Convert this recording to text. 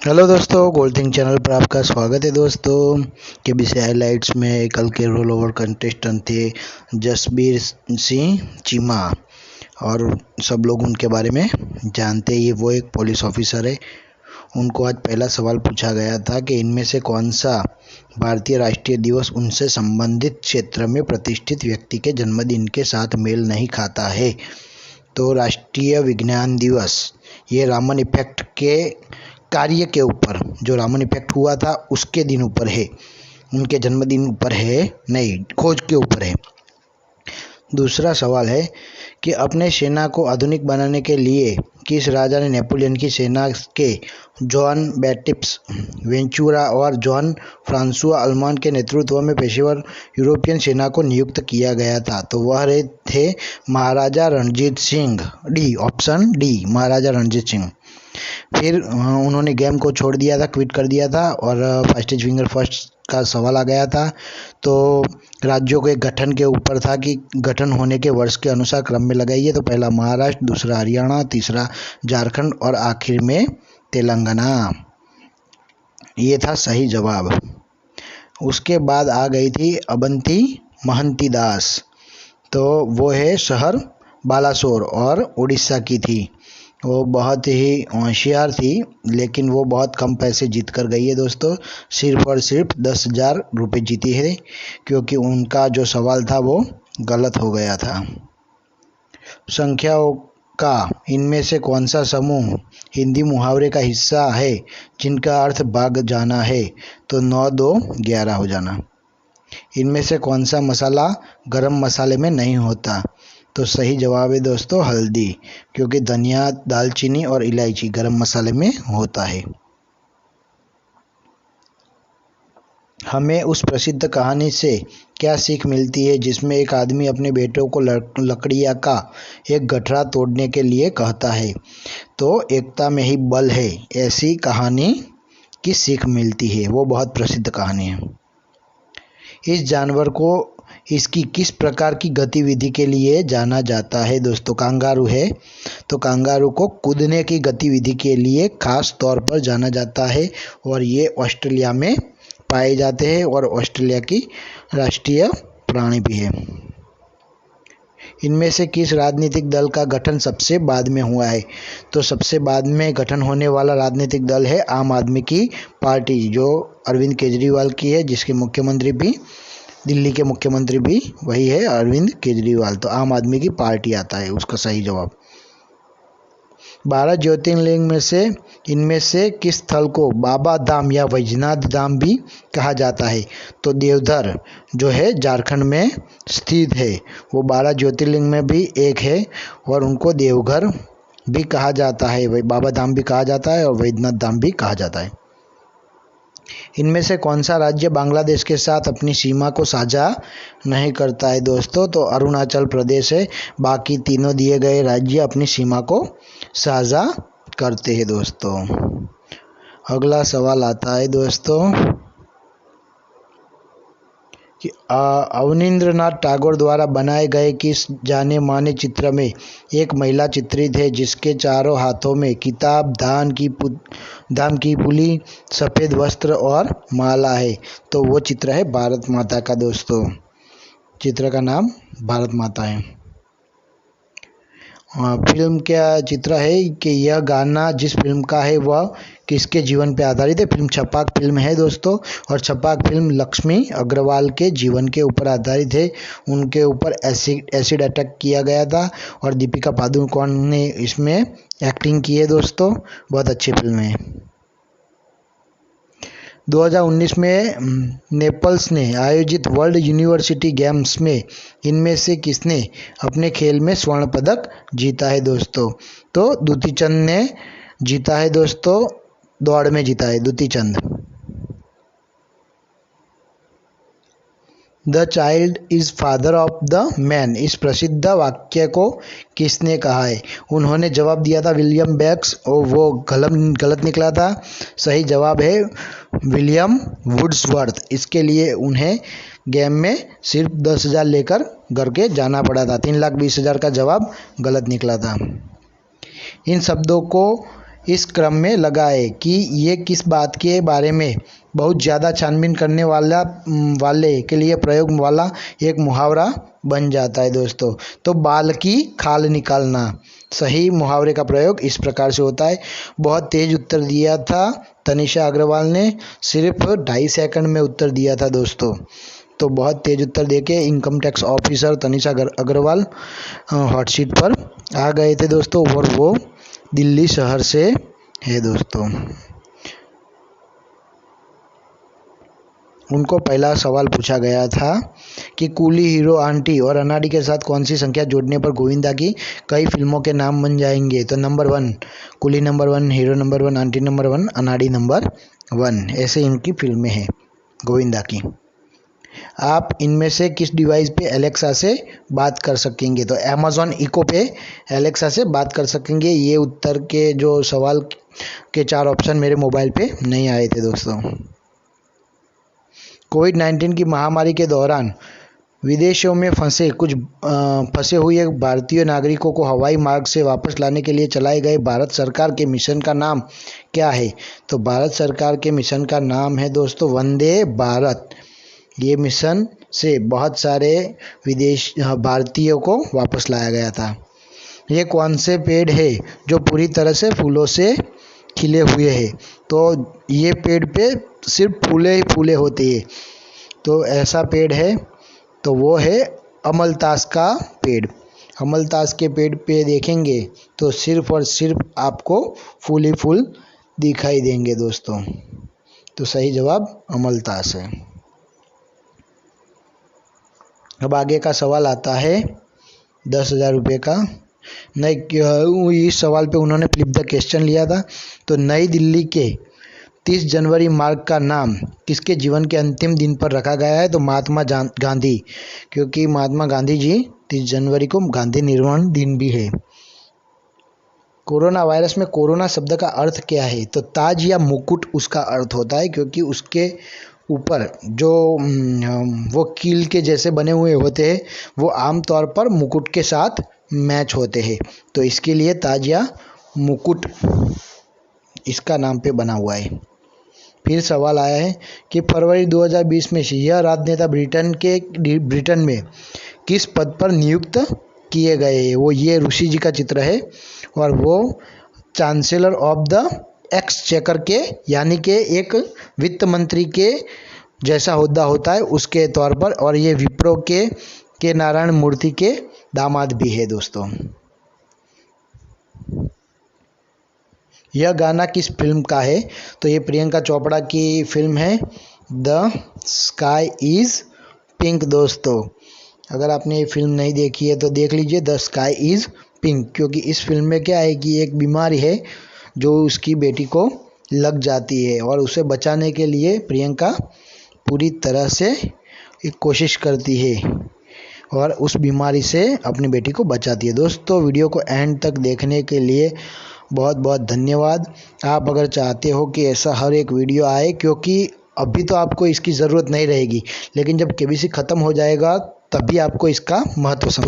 Hello दोस्तों, gold thing channel पर आपका स्वागत है। दोस्तों के बीसी हाईलाइट्स में कल के रोल ओवर कंटेस्टेंट थे जसबीर सिंह चीमा, और सब लोग उनके बारे में जानते हैं। वो एक पुलिस ऑफिसर है। उनको आज पहला सवाल पूछा गया था कि इनमें से कौन सा भारतीय राष्ट्रीय दिवस उनसे संबंधित क्षेत्र में प्रतिष्ठित व्यक्ति के जन्मदिन के साथ मेल नहीं खाता है। तो राष्ट्रीय विज्ञान दिवस ये रामन इफेक्ट के कार्य के ऊपर, जो रामन इफेक्ट हुआ था उसके दिन ऊपर है, उनके जन्मदिन ऊपर है नहीं, खोज के ऊपर है। दूसरा सवाल है कि अपने सेना को आधुनिक बनाने के लिए किस राजा ने नेपोलियन की सेना के जॉन बैटिप्स वेंचुरा और जॉन फ्रांसुआ अल्मान के नेतृत्व में पेशेवर यूरोपियन सेना को नियुक्त किया गया था। तो वह रहे थे Maharaja Ranjit Singh. D, option D, Maharaja Ranjit Singh. फिर उन्होंने गेम को छोड़ दिया था, क्विट कर दिया था, और फास्टेस्ट फिंगर फर्स्ट का सवाल आ गया था। तो राज्यों के गठन के ऊपर था कि गठन होने के वर्ष के अनुसार क्रम में लगाइए। तो पहला महाराष्ट्र, दूसरा हरियाणा, तीसरा झारखंड और आखिर में तेलंगाना। ये था सही जवाब। उसके बाद आ गई थी अबंती महंती दास। तो वो है शहर बालासोर और उड़ीसा की थी। वो बहुत ही होशियार थी, लेकिन वो बहुत कम पैसे जीत कर गई है दोस्तों। सिर्फ और सिर्फ 10,000 रुपये जीती है, क्योंकि उनका जो सवाल था वो गलत हो गया था। संख्याओं का इनमें से कौन सा समूह हिंदी मुहावरे का हिस्सा है जिनका अर्थ भाग जाना है? तो 9, 2, 11 हो जाना। इनमें से कौन सा मसाला गरम मसाले में नहीं होता? तो सही जवाब है दोस्तों हल्दी, क्योंकि धनिया, दालचीनी और इलायची गरम मसाले में होता है। हमें उस प्रसिद्ध कहानी से क्या सीख मिलती है जिसमें एक आदमी अपने बेटों को लकड़ियाँ का एक गठरा तोड़ने के लिए कहता है? तो एकता में ही बल है, ऐसी कहानी की सीख मिलती है। वो बहुत प्रसिद्ध कहानी है। इस जानवर को इसकी किस प्रकार की गतिविधि के लिए जाना जाता है? दोस्तों कांगारू है। तो कांगारू को कूदने की गतिविधि के लिए खास तौर पर जाना जाता है, और ये ऑस्ट्रेलिया में पाए जाते हैं और ऑस्ट्रेलिया की राष्ट्रीय प्राणी भी है। इनमें से किस राजनीतिक दल का गठन सबसे बाद में हुआ है? तो सबसे बाद में गठन होने वाला राजनीतिक दल है आम आदमी की पार्टी, जो अरविंद केजरीवाल की है, जिसके मुख्यमंत्री भी, दिल्ली के मुख्यमंत्री भी वही है, अरविंद केजरीवाल। तो आम आदमी की पार्टी आता है उसका सही जवाब। 12 ज्योतिर्लिंग में से इनमें से किस स्थल को बाबा धाम या वैजनाथ धाम भी कहा जाता है? तो देवधर जो है झारखंड में स्थित है, वो 12 ज्योतिर्लिंग में भी एक है, और उनको देवघर भी कहा जाता है, बाबा धाम भी कहा जाता है और वैद्यनाथ धाम भी कहा जाता है। इनमें से कौन सा राज्य बांग्लादेश के साथ अपनी सीमा को साझा नहीं करता है? दोस्तों तो अरुणाचल प्रदेश है। बाकी तीनों दिए गए राज्य अपनी सीमा को साझा करते हैं दोस्तों। अगला सवाल आता है दोस्तों कि अवनींद्रनाथ टैगोर द्वारा बनाए गए किस जाने माने चित्र में एक महिला चित्रित है जिसके चारों हाथों में किताब, धाम की पुली, सफ़ेद वस्त्र और माला है? तो वो चित्र है भारत माता का दोस्तों। चित्र का नाम भारत माता है। फिल्म क्या चित्र है कि यह गाना जिस फिल्म का है वह किसके जीवन पे आधारित है? फिल्म छपाक फिल्म है दोस्तों, और छपाक फिल्म लक्ष्मी अग्रवाल के जीवन के ऊपर आधारित है। उनके ऊपर एसिड अटैक किया गया था, और दीपिका पादुकोण ने इसमें एक्टिंग की है दोस्तों। बहुत अच्छी फिल्म है। 2019 में नेपल्स ने आयोजित वर्ल्ड यूनिवर्सिटी गेम्स में इनमें से किसने अपने खेल में स्वर्ण पदक जीता है दोस्तों? तो दुती चंद ने जीता है दोस्तों, दौड़ में जीता है Dutee Chand. The child is father of the man, इस प्रसिद्ध वाक्य को किसने कहा है? उन्होंने जवाब दिया था विलियम बेक्स, और वो गलत निकला था। सही जवाब है विलियम वुड्सवर्थ। इसके लिए उन्हें गेम में सिर्फ 10,000 लेकर घर के जाना पड़ा था। 3,20,000 का जवाब गलत निकला था। इन शब्दों को इस क्रम में लगा है कि ये किस बात के बारे में बहुत ज़्यादा छानबीन करने वाले के लिए प्रयोग वाला एक मुहावरा बन जाता है दोस्तों। तो बाल की खाल निकालना, सही मुहावरे का प्रयोग इस प्रकार से होता है। बहुत तेज उत्तर दिया था तनिषा अग्रवाल ने, सिर्फ 2.5 सेकंड में उत्तर दिया था दोस्तों। तो बहुत तेज उत्तर देके income tax officer Tanisha Agrawal hot seat पर आ गए थे दोस्तों, और वो दिल्ली शहर से है दोस्तों। उनको पहला सवाल पूछा गया था कि कूली, हीरो, आंटी और अनाड़ी के साथ कौन सी संख्या जोड़ने पर गोविंदा की कई फिल्मों के नाम बन जाएंगे। तो number 1 coolie, number 1 hero, number 1 aunty, number 1 अनाड़ी, नंबर 1 ऐसे इनकी फिल्में हैं गोविंदा की। आप इनमें से किस डिवाइस पे एलेक्सा से बात कर सकेंगे। तो अमेज़ॉन इको पे एलेक्सा से बात कर सकेंगे। ये उत्तर के जो सवाल के 4 ऑप्शन मेरे मोबाइल पे नहीं आए थे दोस्तों। कोविड-19 की महामारी के दौरान विदेशों में फंसे हुए भारतीय नागरिकों को हवाई मार्ग से वापस लाने के लिए चलाए गए भारत सरकार के मिशन का नाम क्या है। तो भारत सरकार के मिशन का नाम है दोस्तों वंदे भारत। ये मिशन से बहुत सारे भारतीयों को वापस लाया गया था। ये कौन से पेड़ है जो पूरी तरह से फूलों से खिले हुए हैं। तो ये पेड़ पे सिर्फ फूले ही फूले होते हैं। तो ऐसा पेड़ है तो वो है अमलतास का पेड़। अमलतास के पेड़ पे देखेंगे तो सिर्फ और सिर्फ आपको फूल ही फूल दिखाई देंगे दोस्तों। तो सही जवाब अमलतास है। अब आगे का सवाल आता है 10,000 रुपये का। इस सवाल पे उन्होंने फ्लिप द क्वेश्चन लिया था। तो नई दिल्ली के 30 जनवरी मार्ग का नाम किसके जीवन के अंतिम दिन पर रखा गया है। तो महात्मा गांधी, क्योंकि महात्मा गांधी जी 30 जनवरी को गांधी निर्वाण दिन भी है। कोरोना वायरस में कोरोना शब्द का अर्थ क्या है। तो ताज या मुकुट उसका अर्थ होता है, क्योंकि उसके ऊपर जो वो कील के जैसे बने हुए होते हैं वो आमतौर पर मुकुट के साथ मैच होते हैं। तो इसके लिए ताज या मुकुट इसका नाम पे बना हुआ है। फिर सवाल आया है कि फरवरी 2020 में यह राजनेता ब्रिटेन में किस पद पर नियुक्त किए गए। वो ये ऋषि जी का चित्र है और वो चांसलर ऑफ द एक्सचेकर के यानी कि एक वित्त मंत्री के जैसा हुद्दा होता है उसके तौर पर, और ये विप्रो के नारायण मूर्ति के दामाद भी है दोस्तों। यह गाना किस फिल्म का है। तो ये प्रियंका चोपड़ा की फिल्म है द स्काई इज़ पिंक दोस्तों। अगर आपने ये फिल्म नहीं देखी है तो देख लीजिए द स्काई इज़ पिंक, क्योंकि इस फिल्म में क्या है कि एक बीमारी है जो उसकी बेटी को लग जाती है और उसे बचाने के लिए प्रियंका पूरी तरह से कोशिश करती है और उस बीमारी से अपनी बेटी को बचाती है। दोस्तों वीडियो को एंड तक देखने के लिए बहुत बहुत धन्यवाद। आप अगर चाहते हो कि ऐसा हर एक वीडियो आए, क्योंकि अभी तो आपको इसकी ज़रूरत नहीं रहेगी, लेकिन जब केबीसी ख़त्म हो जाएगा तभी आपको इसका महत्व समझ